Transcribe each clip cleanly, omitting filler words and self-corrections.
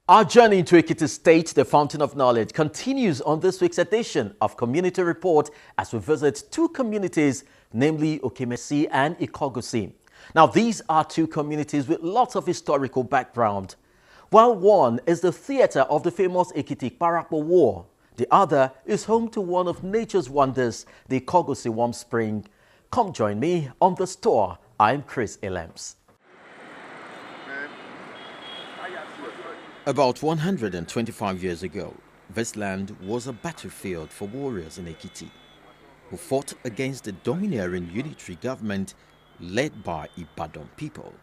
Our journey into Ekiti State, the fountain of knowledge, continues on this week's edition of Community Report as we visit two communities, namely Oke'mesi and Ikogosi. Now, these are two communities with lots of historical background. While one is the theatre of the famous Ekiti War, the other is home to one of nature's wonders, the Ikogosi Warm Spring. Come join me on this tour. I'm Chris Elems. About 125 years ago, this land was a battlefield for warriors in Ekiti, who fought against the domineering unitary government led by Ibadan people.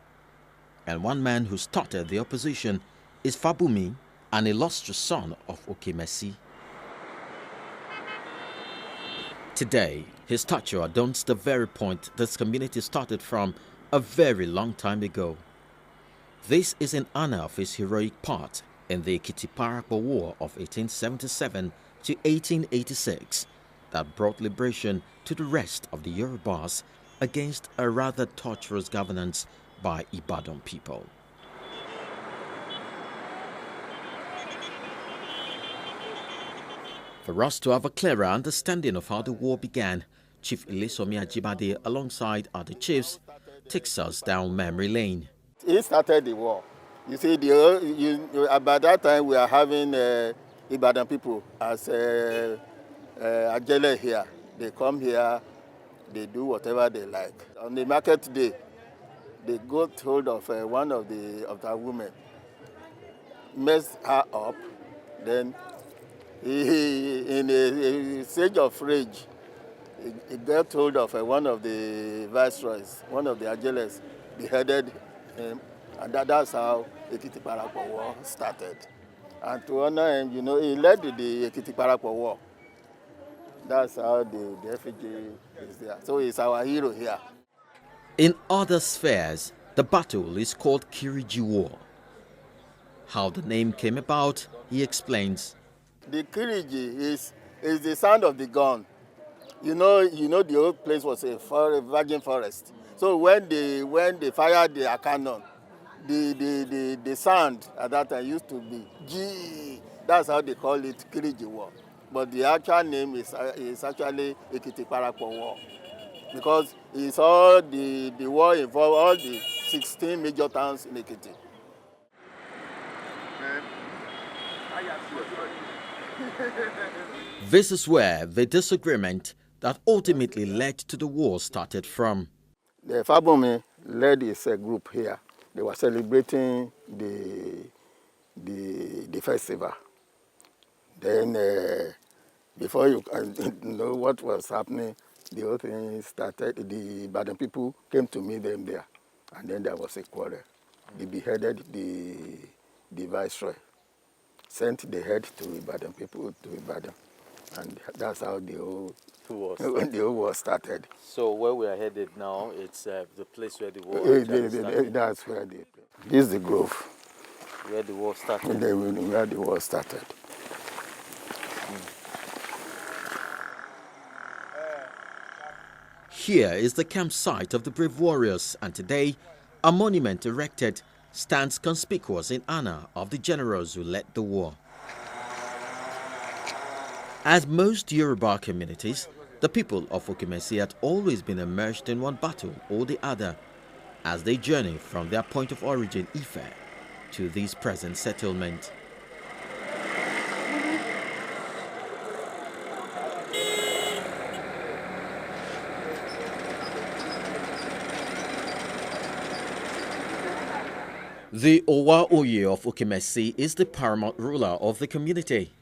And one man who started the opposition is Fabumi, an illustrious son of Oke'mesi. Today, his statue adorns the very point this community started from a very long time ago. This is in honor of his heroic part in the Ekiti War of 1877 to 1886 that brought liberation to the rest of the Yorubas against a rather torturous governance by Ibadan people. For us to have a clearer understanding of how the war began, Chief Ilesomi Ajibade, alongside other chiefs, takes us down memory lane. He started the war. You see, about that time we are having Ibadan people as Ajele here. They come here, they do whatever they like. On the market day, they got hold of one of the women, messed her up. Then he in a stage of rage, he got hold of one of the viceroys, one of the Ajeles, beheaded him, and that's how Ekiti War started. And to honor him, he led the Ekiti War. That's how the effigy is there. So he's our hero here. In other spheres, the battle is called Kiriji War. How the name came about, he explains. The Kiriji is the sound of the gun. You know the old place was a virgin forest. So when they fired the cannon, the sound at that time used to be G. That's how they call it Kiriji War. But the actual name is actually Ekiti War, because it's all the war involved all the 16 major towns in Ekiti. This is where the disagreement that ultimately led to the war started from. The Fabumi led his group here. They were celebrating the festival. Then, before you know what was happening, the whole thing started. The Ibadan people came to meet them there, and then there was a quarrel. They beheaded the viceroy, sent the head to Ibadan people to Ibadan, and that's how the whole war started. So where we are headed now, it's the place where the war started. That's where this is the grove. Where the war started. Where the war started. Here is the campsite of the brave warriors, and today a monument erected stands conspicuous in honor of the generals who led the war. As most Yoruba communities, the people of Oke'mesi had always been immersed in one battle or the other as they journey from their point of origin, Ife, to this present settlement. The Owa Oye of Oke'mesi is the paramount ruler of the community,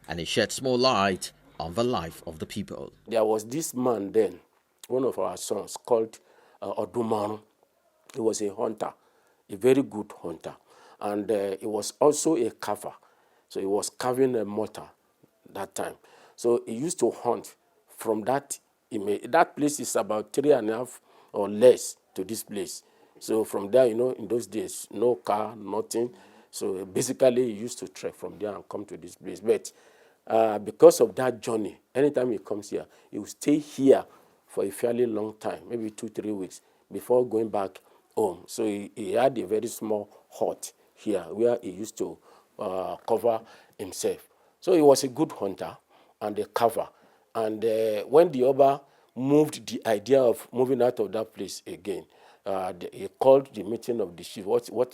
and he sheds more light on the life of the people. There was this man then, one of our sons, called Odumaru. He was a hunter, a very good hunter, and he was also a carver. So he was carving a mortar that time. So he used to hunt from that image. That place is about 3.5 or less to this place. So from there, in those days, no car, nothing. So basically, he used to trek from there and come to this place. But because of that journey, anytime he comes here, he will stay here for a fairly long time, maybe 2-3 weeks, before going back home. So he had a very small hut here where he used to cover himself. So he was a good hunter and a cover. And when the Oba moved the idea of moving out of that place again, he called the meeting of the chief.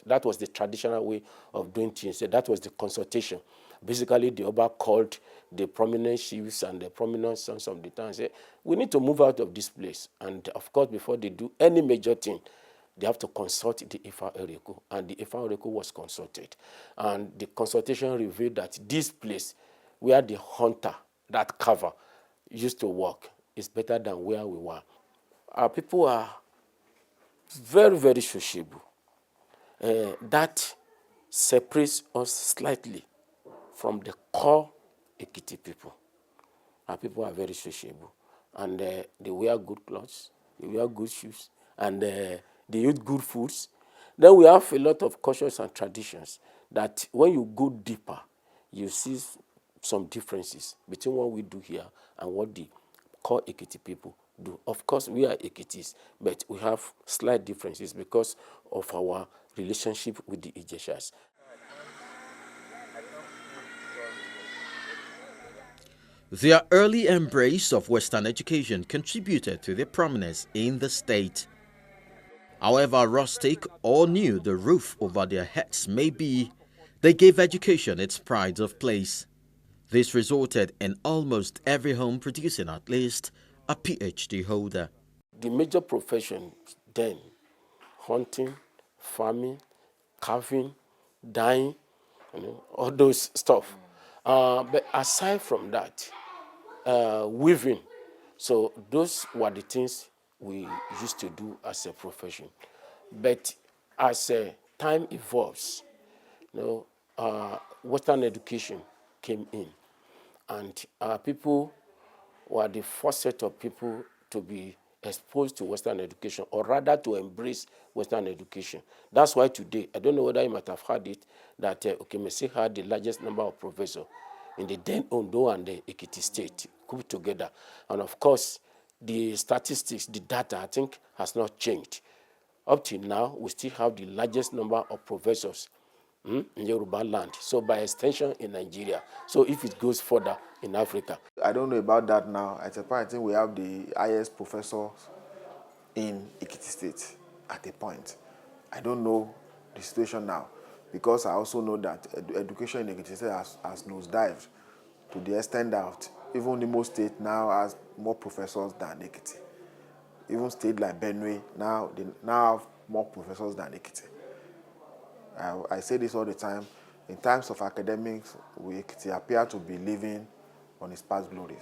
That was the traditional way of doing things. So that was the consultation. Basically, the Oba called the prominent chiefs and the prominent sons of the town and said, we need to move out of this place. And of course, before they do any major thing, they have to consult the Ifa Ereko, and the Ifa Ereko was consulted. And the consultation revealed that this place where the hunter, that cover, used to work is better than where we were. Our people are very, very sociable. That separates us slightly from the core Ekiti people. Our people are very sociable, and they wear good clothes, they wear good shoes, and they eat good foods. Then we have a lot of cultures and traditions that when you go deeper, you see some differences between what we do here and what the core Ekiti people do. Of course, we are Ekitis, but we have slight differences because of our relationship with the Ijeshas. Their early embrace of Western education contributed to their prominence in the state. However rustic or new the roof over their heads may be, they gave education its pride of place. This resulted in almost every home producing at least a PhD holder. The major professions then, hunting, farming, carving, dyeing, all those stuff. But aside from that, weaving. So those were the things we used to do as a profession. But as time evolves, Western education came in, and our people were the first set of people to be exposed to Western education, or rather to embrace Western education. That's why today, I don't know whether you might have heard it, that Oke'mesi had the largest number of professors in the then Ondo and the Ekiti State put together. And of course, the statistics, the data, I think, has not changed. Up till now, we still have the largest number of professors in Yoruba land. So by extension in Nigeria. So if it goes further in Africa. I don't know about that now. At a point, I think we have the highest professors in Ekiti State at a point. I don't know the situation now, because I also know that education in Ekiti State has nosedived to the extent that even Imo State now has more professors than Ekiti. Even state like Benue now have more professors than Ekiti. I say this all the time. In terms of academics, Ekiti appear to be living on its past glories.